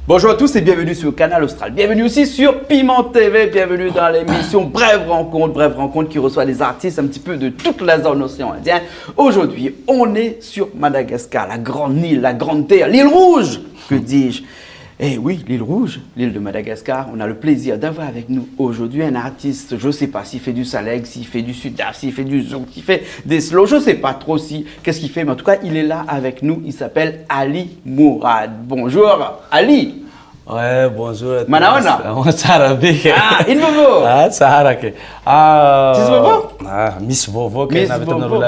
Bonjour à tous et bienvenue sur le canal Austral. Bienvenue aussi sur Piment TV. Bienvenue dans l'émission Brève Rencontre qui reçoit des artistes un petit peu de toute la zone océan Indien. Aujourd'hui, on est sur Madagascar, la grande île, la grande terre, l'île rouge, que dis-je. Eh oui, l'île rouge, l'île de Madagascar. On a le plaisir d'avoir avec nous aujourd'hui un artiste, je ne sais pas s'il fait du Saleg, s'il fait du Sudaf, s'il fait du zouk, s'il fait des slow, je ne sais pas trop qu'est-ce qu'il fait, mais en tout cas, il est là avec nous. Il s'appelle Ali Mourad. Bonjour, Ali. Ouais, bonjour. Manaona. Invovo. Sahara ke. Miss Vovo Miss Vovo.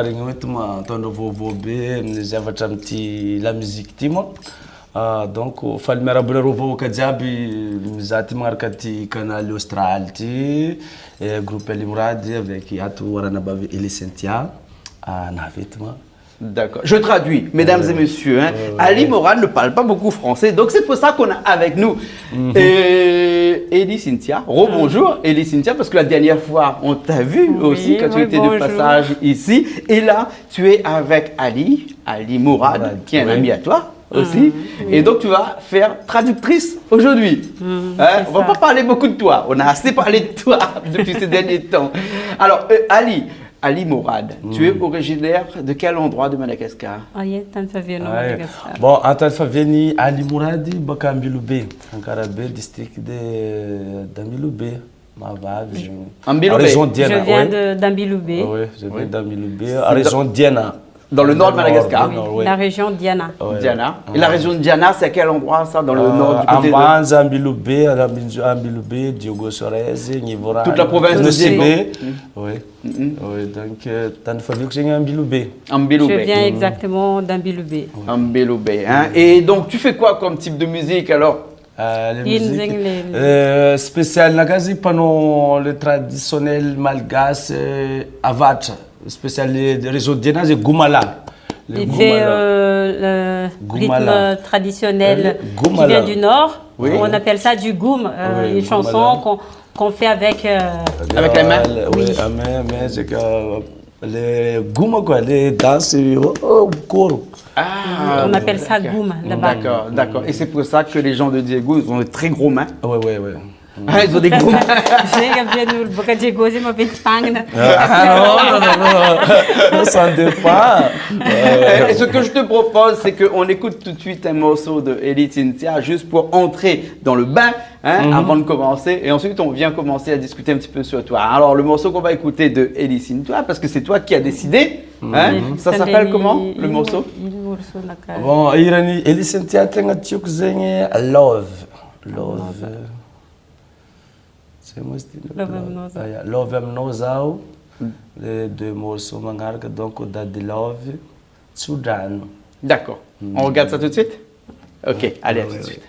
La musique timo. Donc fal merabula rovo kajabi mizati markati canal Austral ti groupe Ali Mourad avec Yatou Warana Bavi et Cynthia navetma. D'accord. Je traduis, mesdames et messieurs. Ali Mourad ne parle pas beaucoup français, donc c'est pour ça qu'on a avec nous Elie Cynthia. Rebonjour Elie Cynthia, parce que la dernière fois on t'a vu aussi quand tu étais de passage ici. Et là, tu es avec Ali Mourad, qui est un ami à toi aussi. Et donc tu vas faire traductrice aujourd'hui. On ne va pas parler beaucoup de toi, on a assez parlé de toi depuis ces derniers temps. Alors Ali Mourad, tu es originaire de quel endroit de Madagascar? Bon, en tant que Ali Mourad, Bakambiloubé, Ankarabe, district d'Ambiloubé. Je viens d'Ambiloubé. Oui, je viens d'Ambiloubé, à région Diana. Dans le nord de Madagascar. Oui, la région Diana. Diana. Et la région de Diana, c'est à quel endroit ça? Dans le nord du côté de Ambiloubé, Diogo Sorez, Nivora. Toute la province de Diego. Oui. Oui, donc t'as une famille qui est Ambiloubé. Je viens exactement d'Ambiloubé. Ambiloubé. Et donc tu fais quoi comme type de musique alors? Spécial Nagazi, pendant le traditionnel malgache Avacha. Spécial de réseau Diana, c'est Goumala. Il fait le rythme traditionnel qui vient du nord. Oui. On appelle ça du goum, une chanson qu'on fait avec les mains. Oui, mais c'est que les goum, quoi, les danses au corps. On appelle ça goum là-bas. D'accord. Et c'est pour ça que les gens de Diego, ils ont de très gros mains. Oui. Ils ont des gros mains. Non, ça dépend. Et ce que je te propose, c'est qu'on écoute tout de suite un morceau de Elie Cynthia juste pour entrer dans le bain avant de commencer. Et ensuite, on vient commencer à discuter un petit peu sur toi. Alors, le morceau qu'on va écouter de Elie Cynthia, parce que c'est toi qui as décidé, ça s'appelle comment le morceau? Bon, Elie Cynthia, Love. Love am Nozao, les deux morceaux mangarga, donc Daddy Love, Soudan. D'accord. On regarde ça tout de suite? Ok, allez, à tout de suite.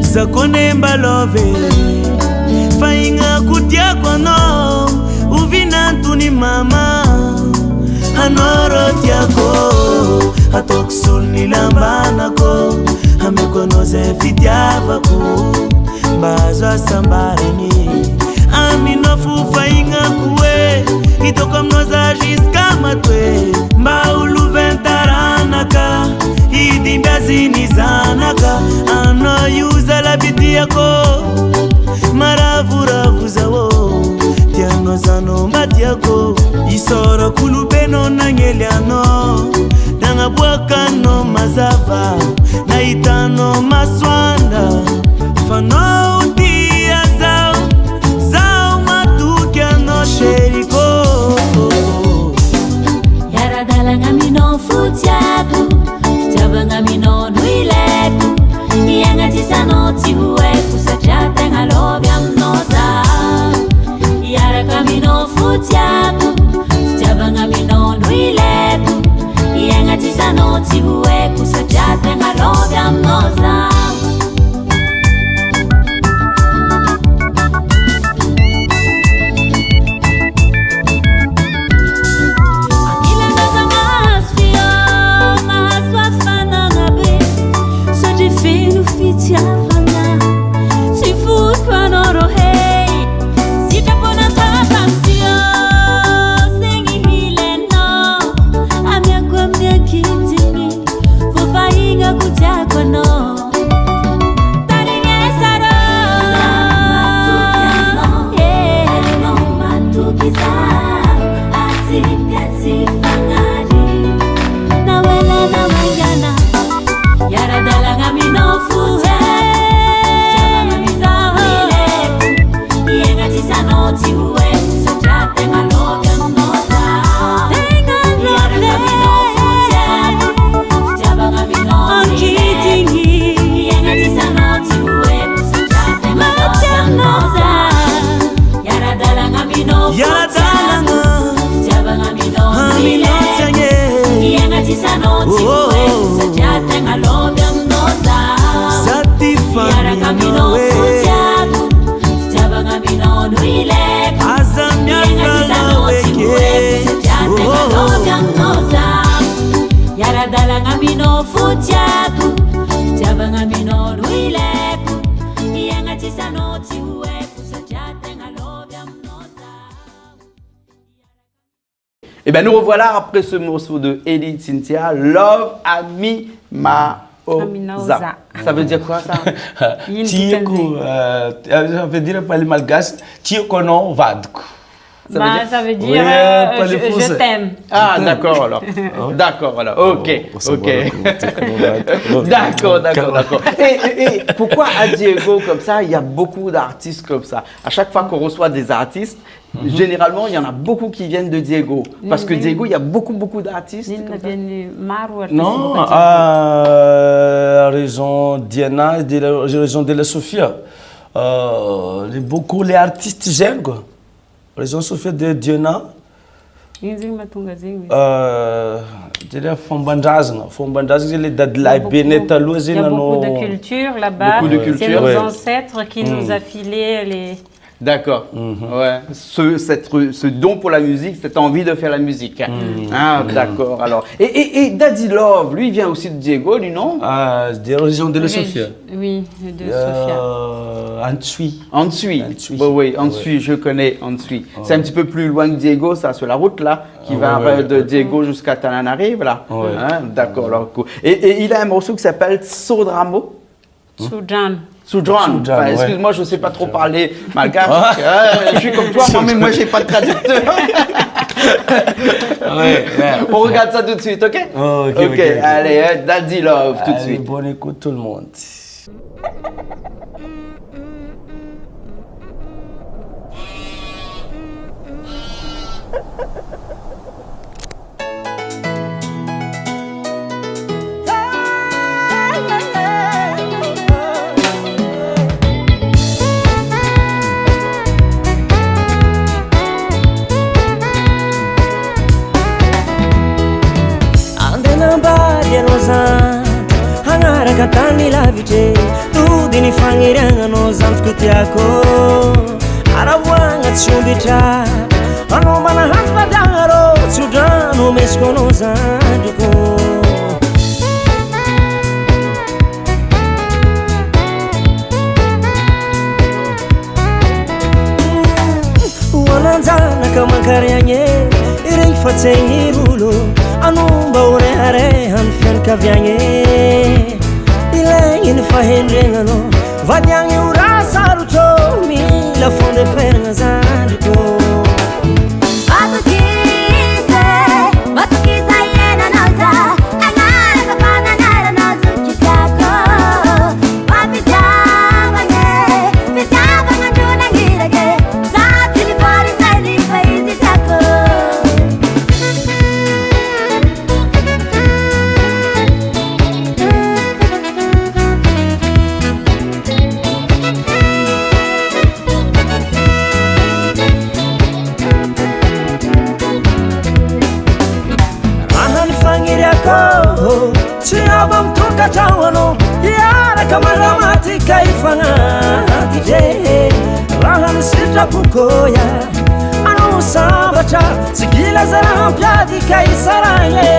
Sakonemba love fainga kutia kono uvina tuni mama anoro tiako ataoko solony lambanako ameko anao zay fitiavako mba azo asambarany aminao fofahignako hoe hitako aminao za jusqu'à matoe mba oloventaranaka hidimby aziny zanaka anao io zalabitiako maravoravo zao tianao zanao matiako isorako olobenao nagnely anao nagnaboakanao mazava nahitanao masoandra fanao tia zao matoky anao sheriko yaradalagna aminao fotiako fitiavagna aminao no ileko iagnatsisanao tsy hoeko satria tegna lovy aminao zaho iaraka aminao fotiako fitiavagna aminao no ileko iagnatsisanao tsy hoeko satria tegna lovy aminao zaho Et bien nous revoilà après ce morceau de Edith Cynthia, Love Ami Maoza. Ça veut dire quoi ça? Ça veut dire pas les malgaches, Tiokono Vadko. Ça veut dire je t'aime. Ah d'accord alors. D'accord alors. Ok. D'accord. Et pourquoi à Diego comme ça, il y a beaucoup d'artistes comme ça. À chaque fois qu'on reçoit des artistes, généralement il y en a beaucoup qui viennent de Diego. Parce que Diego, il y a beaucoup d'artistes. Non, à raison Diana, raison de la Sofia. Beaucoup les artistes jeunes quoi. Raison Sofia de Diana. Fombandrazana, les dadla Benetalo. Il y a beaucoup de culture là-bas. C'est nos ancêtres qui nous a filé les. D'accord. Ouais. Ce don pour la musique, cette envie de faire la musique. Ah, d'accord. Alors. Et Daddy Love, lui, il vient aussi de Diego, lui, non? Des régions de la Sofia. Oui, de Sofia. Ansui. Oui, Ansui, je connais Ansui. C'est un petit peu plus loin que Diego, ça, sur la route là, qui va de Diego jusqu'à Tananarive là. Hein, d'accord. Alors, cool. Et il a un morceau qui s'appelle Sodramo. Soudran. Enfin, excuse-moi, je ne sais pas trop parler malgache. Je suis comme toi, moi, je n'ai pas de traducteur. On regarde ça tout de suite, ok? Ok. Allez, Daddy Love, tout de suite. Bonne écoute tout le monde. Hangaraka tany lavitry tody fagniriagna anao zandriko tiako aravoagna tsy ombitra anao manahazo fadiagna rô tsy odrano mesco nos andiko Wananzana mankarianye ireny fatsegny rolo anomba oreharehan fianakaviagny ilaigny ny fahendregnano vadiagny ora sarotro mila fondeferagna zandriko Kachawano yara kamala matika ifanga tije rahana sita pukoya anu sabacha sigila zara piadi kaisaranye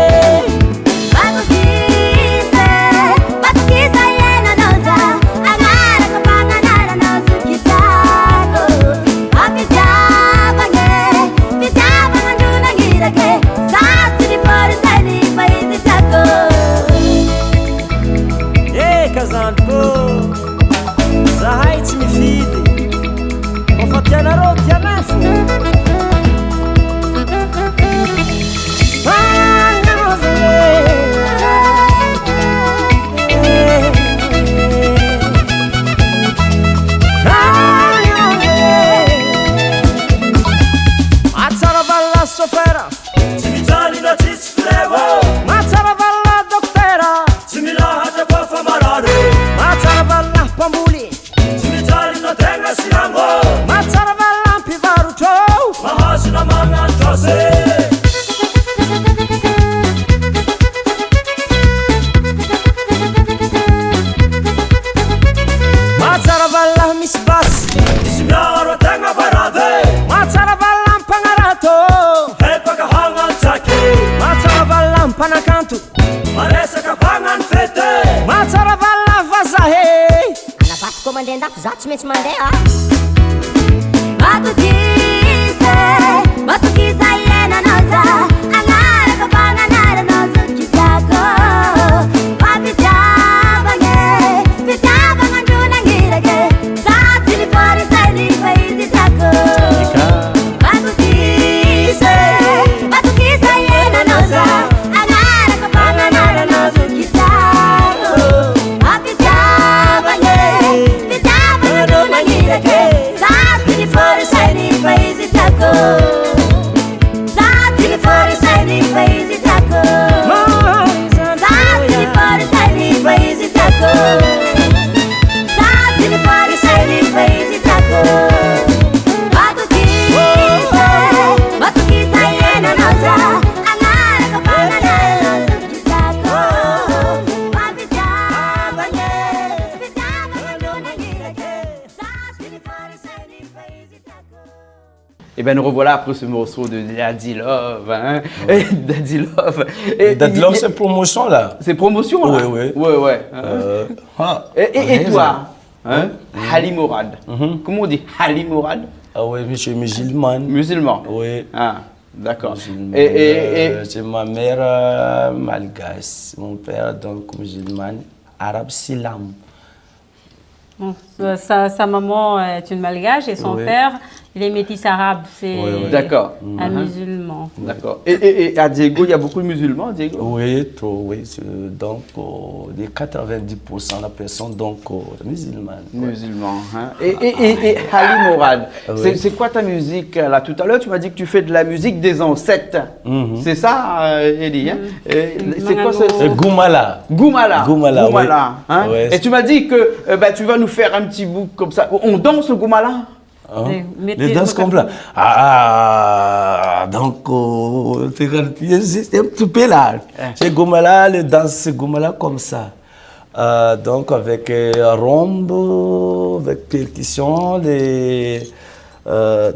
Batukisa yena noza agara kapanga nara nozu kitako apitavanye pitavanga nduna ngirake satiri pori sani paisi tako Kazanto zahay tsy mifidy kofa tianareo tianaso matsara valla sofera tsy mijaly na tsisy flevo matsara valla doktera tsy mila hatra famarare matsara valla pambuli tsy mijaly na tegna sirango matsara valla mpivarotro mahasina magnantra se matsara valla misy basy misy miaro tegna barave matsara valla mpagnarato hepaka hagnatsake matsara valla mpanakanto maresaka mpagnano fete matsara valla vazahe anabaty koa mandeha andafo za tsy maintsy mandeha Batukisa yena noza agara kapanga nara nozu kitako apitavanye pitavanga nduna ngirake satili fori sani paisi tako Batukisa yena noza agara kapanga nara nozu kitako apitavanye pitavanga nduna ngirake satili fori sani paisi tako Satili fori sani paisi tako Satili fori sani paisi tako Satili fori sani paisi tako Batukisa yena noza agara kapanga nara nozu kitako apitavanye pitavanga nduna ngirake satili fori sani paisi tako Et bien nous revoilà après ce morceau de Daddy Love. Hein? Daddy Love. Daddy Love, c'est promotion là. C'est promotion là. Oui. Ouais. Et toi, hein? Halim Morad. Comment on dit Halim Morad? Ah oui, monsieur musulman. Musulman. Oui. Ah, d'accord. Et c'est ma mère malgache, mon père donc musulman, arabe silam. Bon, sa maman est une malgache et son père, il est métis arabe, c'est D'accord. un musulman. D'accord. Et à Diego, il y a beaucoup de musulmans, Diego? Oui, trop, oui. Donc, des 90% de la personne, donc, musulmane. Musulmans. Hein? Et Halim Morad, c'est quoi ta musique là? Tout à l'heure, tu m'as dit que tu fais de la musique des ancêtres. C'est ça, Elie? Hein? C'est quoi ce... Goumala. Goumala. Oui. Hein? Ouais. Et tu m'as dit que tu vas nous faire un petit bout comme ça. On danse le Goumala? Les danses comme ça. Donc, c'est un petit peu là. C'est Goumala, les danses Goumala comme ça. Donc, avec rombo, avec percussion,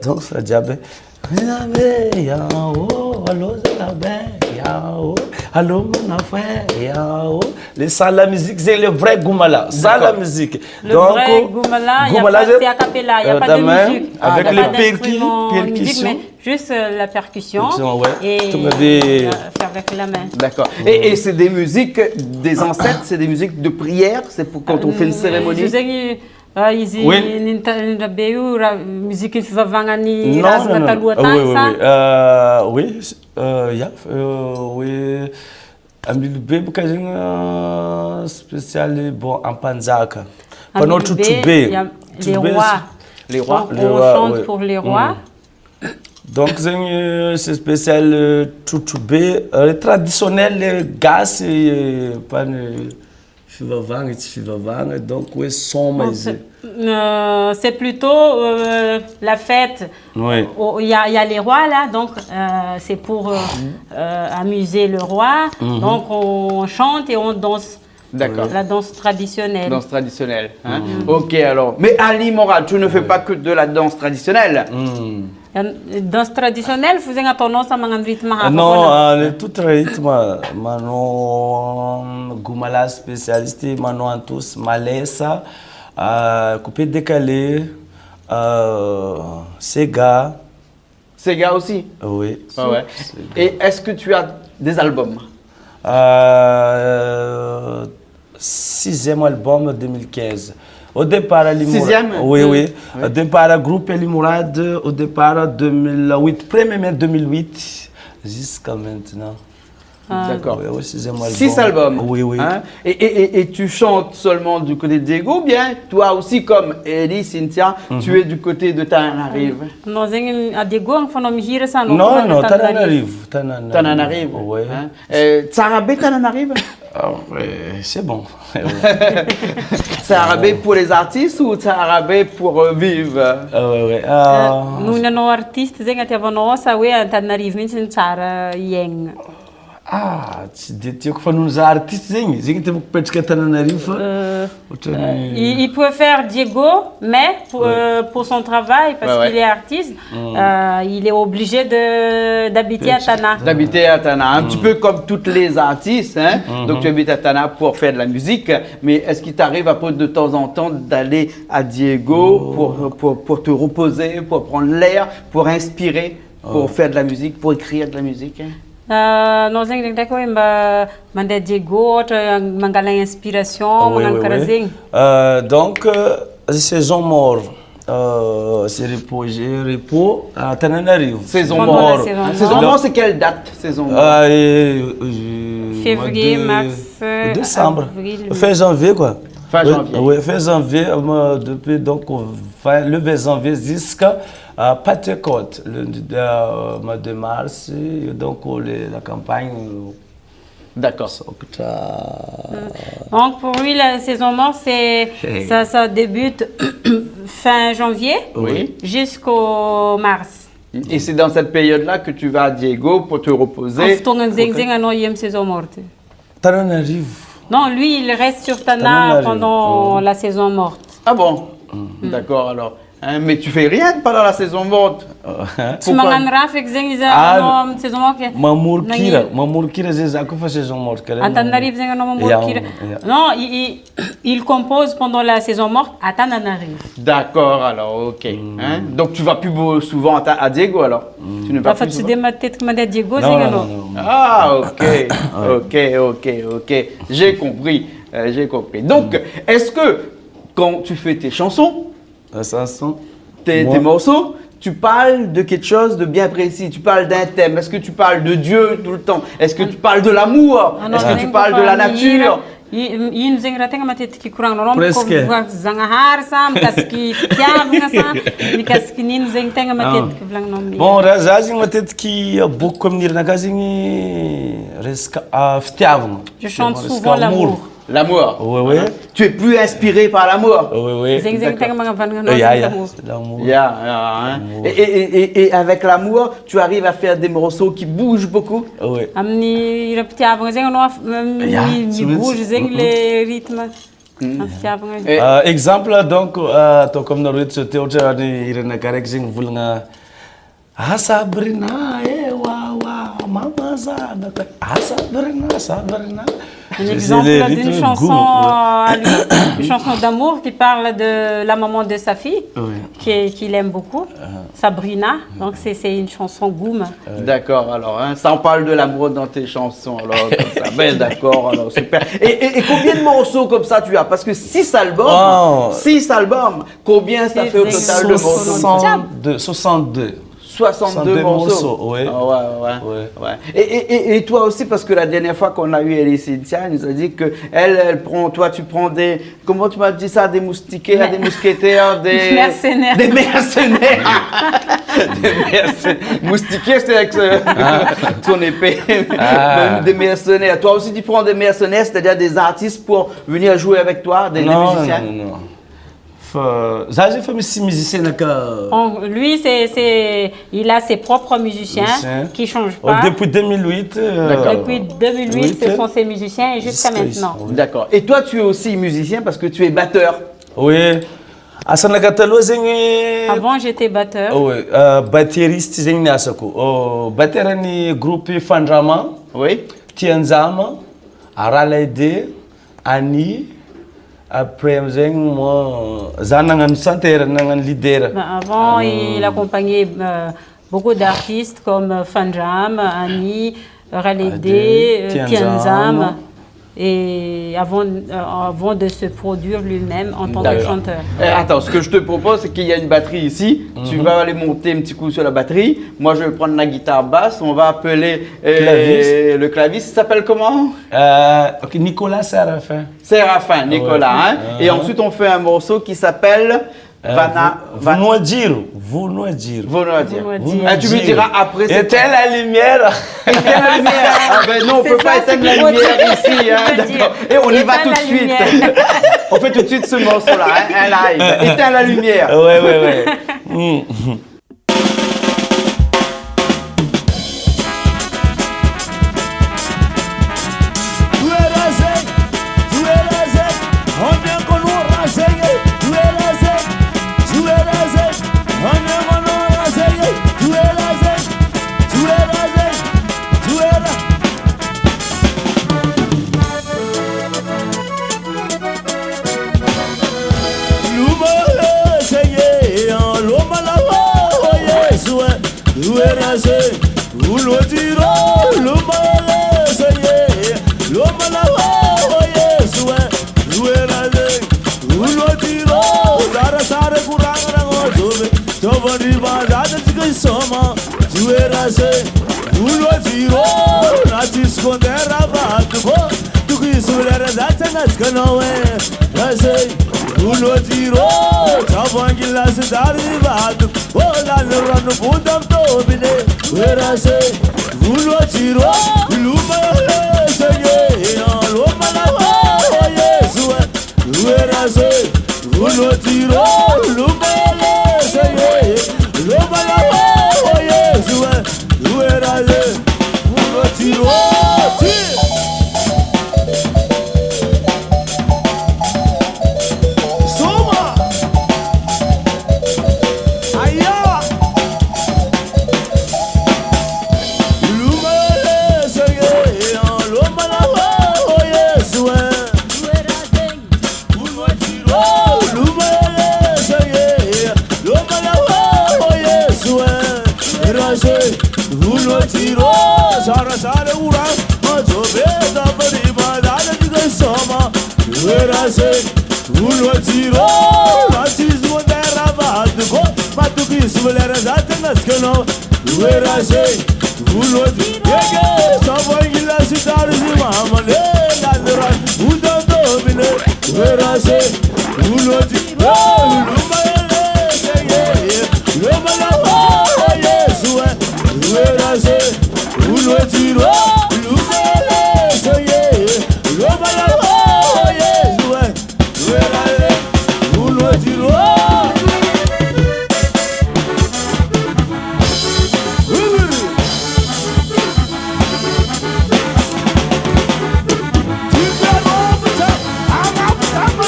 donc ça diable. allô mon frère, les sans la musique, c'est le vrai Goumala, sans la musique. Le vrai Goumala, c'est a cappella, il n'y a pas de musique. Avec les percussions. percussions. Juste la percussion ouais. et faire avec la main. D'accord. Et c'est des musiques des ancêtres, c'est des musiques de prière, c'est pour quand on fait une cérémonie. Musique fivavangani razana taloha tany ça. Oui, oui. Amilo be boka zegny spécial bon ampanjaka. Panao Tutube. Les rois. Les rois. On chante pour les rois. Donc c'est spécial Tutube, traditionnel gaz pas fivavanga et fivavanga, donc oui son c'est plutôt la fête. Oui. Il y a les rois là, donc c'est pour amuser le roi. Donc on chante et on danse. D'accord. La danse traditionnelle. Danse traditionnelle. Hein? Ok, alors. Mais Ali Moral, tu ne fais pas que de la danse traditionnelle. Danse traditionnelle, vous avez tendance à manger un rythme. Non, tout rythme. Mano Goumala spécialiste, mano en tous malesa, coupé décalé, Sega. Sega aussi. Oui. Ah ouais. Et est-ce que tu as des albums? 6e album 2015. Au départ, Sixième? Oui. Au départ, groupe El Mourad, au départ 2008, 1er mai 2008, jusqu'à maintenant. D'accord. Oui, 6e album. 6 albums. Oui. Hein? Et tu chantes seulement du côté de Diego, ou bien toi aussi, comme Elie, Cynthia, tu es du côté de Tananarive? Non, à Diego, on fait nos gires ça. Non, Tananarive. Tananarive. Oui. Tsarabé, Tananarive? C'est bon. Tsarabé pour les artistes ou Tsarabé pour vivre? Oui. Nous, nos artistes, nous avons ça, oui, à Tananarive, mais c'est Tsara Yang. Tsy de tiako fa noho za artiste zegny tena mipetraka Tananarivo. Il peut faire Diego, mais pour son travail, parce qu'il est artiste, il est obligé d'habiter à Tana. D'habiter à Tana, un petit peu comme toutes les artistes. Hein? Donc tu habites à Tana pour faire de la musique, mais est-ce qu'il t'arrive après de temps en temps d'aller à Diego pour te reposer, pour prendre l'air, pour inspirer, pour faire de la musique, pour écrire de la musique? Nós zegny ndraiky hoe mba mandeha Diego ohatra mangala inspiration magnano karaha zegny. Donc saison mort c'est repos à Tananarivo. Saison mort. Saison mort, c'est quelle date? Saison mort. Février, mars, décembre. Avril. Fin janvier quoi. Fin janvier. Oui, fin janvier depuis donc le 20 janvier jusqu'à Pentecôte, le mois de mars, donc la campagne. D'accord. Donc pour lui, la saison morte, ça débute fin janvier jusqu'au mars. Et c'est dans cette période-là que tu vas à Diego pour te reposer. Saison morte. Tananarivo. Non, lui, il reste sur Tana pendant la saison morte. Ah bon? D'accord, alors. Hein, mais tu fais rien pendant la saison morte. Tu m'as fait saison morte. Mamourkira, c'est saison morte. Non, il compose pendant la saison morte à Tananarive. D'accord, alors, ok. Hein? Donc tu vas plus souvent à Diego alors? Tu ne vas plus souvent? Diego, ah, ok. J'ai compris. Donc, est-ce que quand tu fais tes chansons, tes morceaux, tu parles de quelque chose de bien précis, tu parles d'un thème? Est-ce que tu parles de Dieu tout le temps? Est-ce que tu parles de l'amour? Est-ce que tu parles de la nature? Ino zegny raha tegna matetiky koragninao zagnahary sa mikasiky fitiavagna sa mikasiky nino zegny tegna matetiky volagninao amin'igny. Bon, raha za zegny matetiky bokoko amin'ny herinakahy zegny resaka fitiavagna. Je chante souvent l'amour. L'amour? Oui. Tu es plus inspiré par l'amour? Oui. L'amour. Et avec l'amour, tu arrives à faire des morceaux qui bougent beaucoup? Oui. Il bouge les rythmes. Exemple, donc, comme nous avons dit, Sabrina, waouh, maman. Un exemple d'une chanson, une chanson d'amour qui parle de la maman de sa fille, qu'il aime beaucoup, Sabrina. Donc c'est une chanson Goum. D'accord, alors ça en parle de l'amour dans tes chansons, alors comme ça. Ben d'accord, alors super. Et combien de morceaux comme ça tu as? Parce que 6 albums, 6 albums, combien ça fait au total de morceaux? 62 morceaux. Oui. Ah ouais. Et toi aussi, parce que la dernière fois qu'on a eu Elie Cynthia, elle nous a dit que elle prend, toi tu prends des, comment tu m'as dit ça, des moustiquaires, des mousquetaires, des mercenaires. Des mercenaires. Moustiquaire, c'est avec son épée. Des mercenaires. Toi aussi tu prends des mercenaires, c'est-à-dire des artistes pour venir jouer avec toi, des musiciens? Non. J'ai fait mes musiciens. Lui, il a ses propres musiciens qui ne changent pas. Depuis 2008. Depuis 2008, ce sont ses musiciens et jusqu'à maintenant. D'accord. Et toi, tu es aussi musicien parce que tu es batteur. Oui. Avant, j'étais batteur. Oui. Batteriste, batteur du groupe Fandrama. Oui. Tianzama, Aralaide, Annie. Après, moi, leader. Avant, il accompagnait beaucoup d'artistes comme Fanjam, Annie, Ralédé, Tianzam. Et avant de se produire lui-même en tant que chanteur. Attends, ce que je te propose, c'est qu'il y a une batterie ici. Tu vas aller monter un petit coup sur la batterie. Moi, je vais prendre la guitare basse. On va appeler le clavis. Il s'appelle comment? Nicolas Séraphin. Séraphin, Nicolas. Hein? Et ensuite, on fait un morceau qui s'appelle Vous nous dire. Tu me diras après. Éteins la lumière. Éteins la lumière. Ah ben non, on ne peut pas éteindre la lumière ici. Hein, et on y va tout de suite. On fait tout de suite ce morceau-là, un live. Éteins la lumière. Ouais.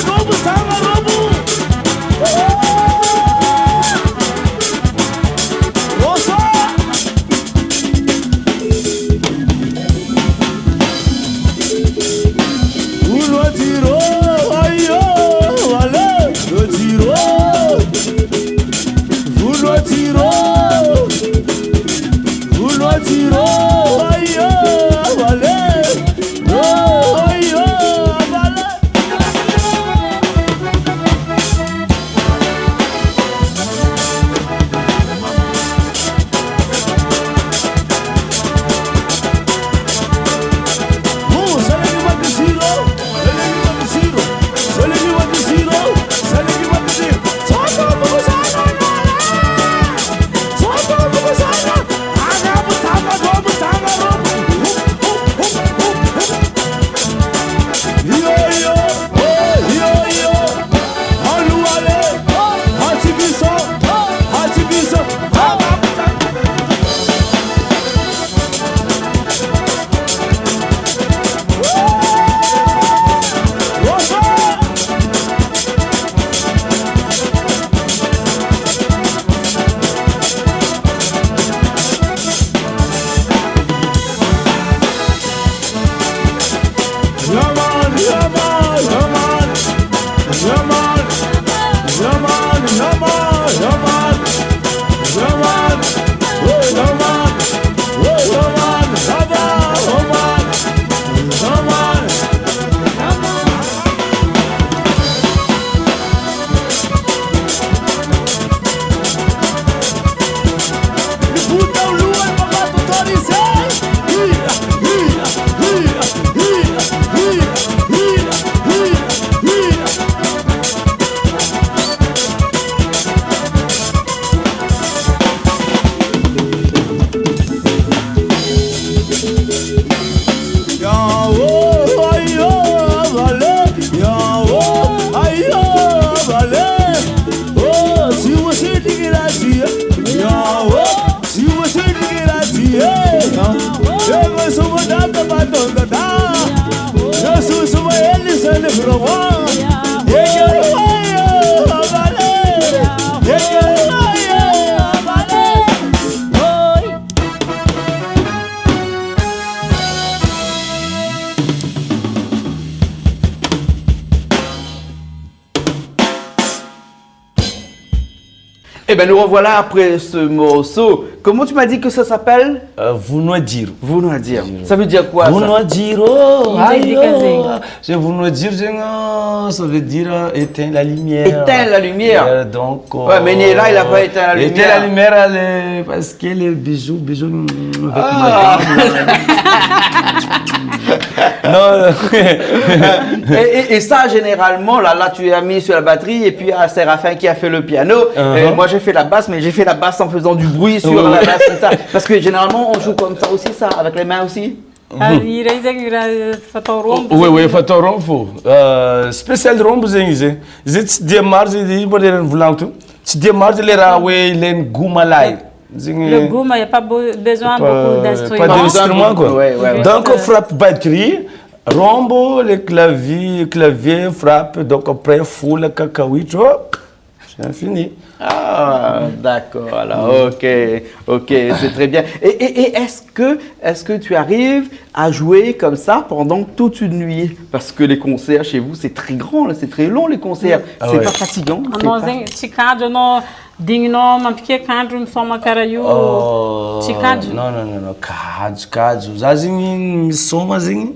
Vamos, Eh bien, nous revoilà après ce morceau. Comment tu m'as dit que ça s'appelle? Vous nous dire. Vous nous dire. Ça veut dire quoi Vous ça? nous dire, oh, Il dit aïe, je vous nous dire, ça veut dire éteindre la lumière. Éteindre la lumière. Donc, ouais, mais Niela, il n'a pas éteint la lumière. Éteindre la lumière, parce que les bijoux, avec Ah. Non. et ça, généralement, là, tu as mis sur la batterie et puis il y a Séraphin qui a fait le piano. Et moi, j'ai fait la basse, mais j'ai fait la basse en faisant du bruit sur la basse comme ça. Parce que généralement, on joue comme ça aussi, ça, avec les mains aussi. Oui, Fatorombo. Spécial rombo, c'est démarre, tu démarres, les goumalai. Le goût, il n'y a pas besoin beaucoup d'instruments. Pas d'instruments, quoi. Ouais. Donc, on frappe batterie, rombo, le clavier frappe, donc après, fou, le cacahuète, c'est fini. Ah, d'accord. Alors, ok, c'est très bien. Et est-ce que tu arrives à jouer comme ça pendant toute une nuit? Parce que les concerts chez vous, c'est très grand, c'est très long les concerts. C'est pas fatigant? Dingno, ma piquet candrum soma carayu. Ticado. Non, cado. Zazing soma zing.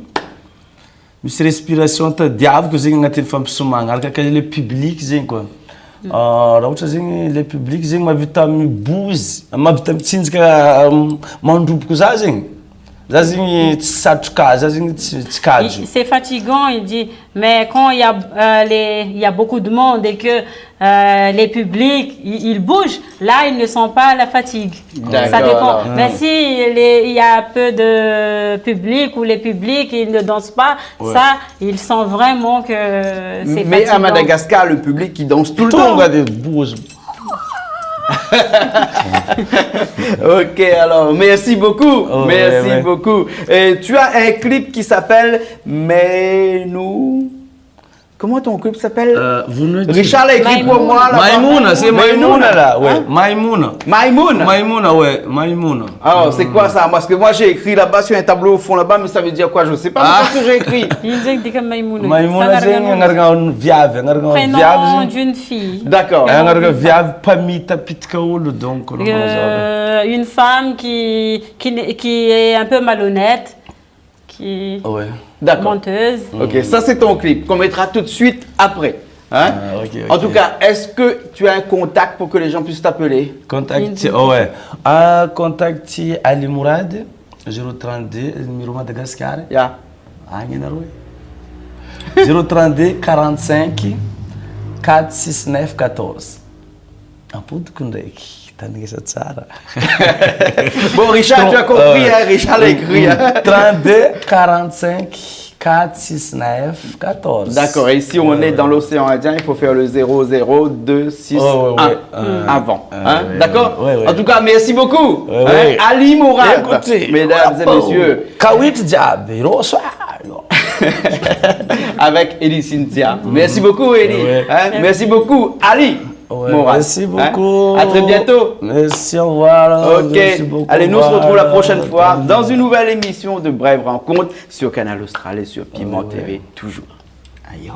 Mis respiration ta diabo que zing ngatin fam sumanga, que le public zing quoi. Raotra zing le public zing ma vitamine 12, ma vitamine 5 mandrupo za zing. C'est fatigant, il dit, mais quand il y a beaucoup de monde et que les publics, ils bougent, là, ils ne sentent pas la fatigue. Ça dépend. Mais s'il y a peu de public ou les publics, ils ne dansent pas, ça, ils sentent vraiment que c'est fatigant. Mais à Madagascar, le public, il danse tout le temps. Bouge. Ok, alors merci beaucoup. Merci beaucoup. Et tu as un clip qui s'appelle Mais nous. Comment ton clip s'appelle? Richard l'a écrit pour moi là. Maïmouna, c'est Maïmouna là, ouais. Maïmouna. Maïmouna, ouais, Maïmouna. Alors, c'est quoi ça? Parce que moi j'ai écrit là-bas sur un tableau au fond là-bas, mais ça veut dire quoi? Je ne sais pas ce que j'ai écrit. Il dit que Maïmouna. Maïmouna, c'est un viave. Prénom d'une fille. D'accord. Un viave, pas mis tapitkaoul, donc. Une femme qui est un peu malhonnête. Ouais. Menteuse. Ok, ça c'est ton clip qu'on mettra tout de suite après. Hein? En tout cas, est-ce que tu as un contact pour que les gens puissent t'appeler? Contacter Ali Mourad, 032, numéro Madagascar. 032 45 469 14. Bon, Richard, tu as compris, hein? Richard l'a écrit. 32 45 469 14. D'accord, et si on est dans l'océan Indien, il faut faire le 00261 avant. D'accord? En tout cas, merci beaucoup. Ali Mourad, mesdames et messieurs. Avec Elie Cynthia. Merci beaucoup, Elie. Merci beaucoup, Ali. Mourad. Merci beaucoup. À très bientôt. Merci, au revoir. Ok. Allez, nous on se retrouve la prochaine fois dans une nouvelle émission de Brève Rencontre sur Canal Austral et sur Piment TV, toujours. Aïe.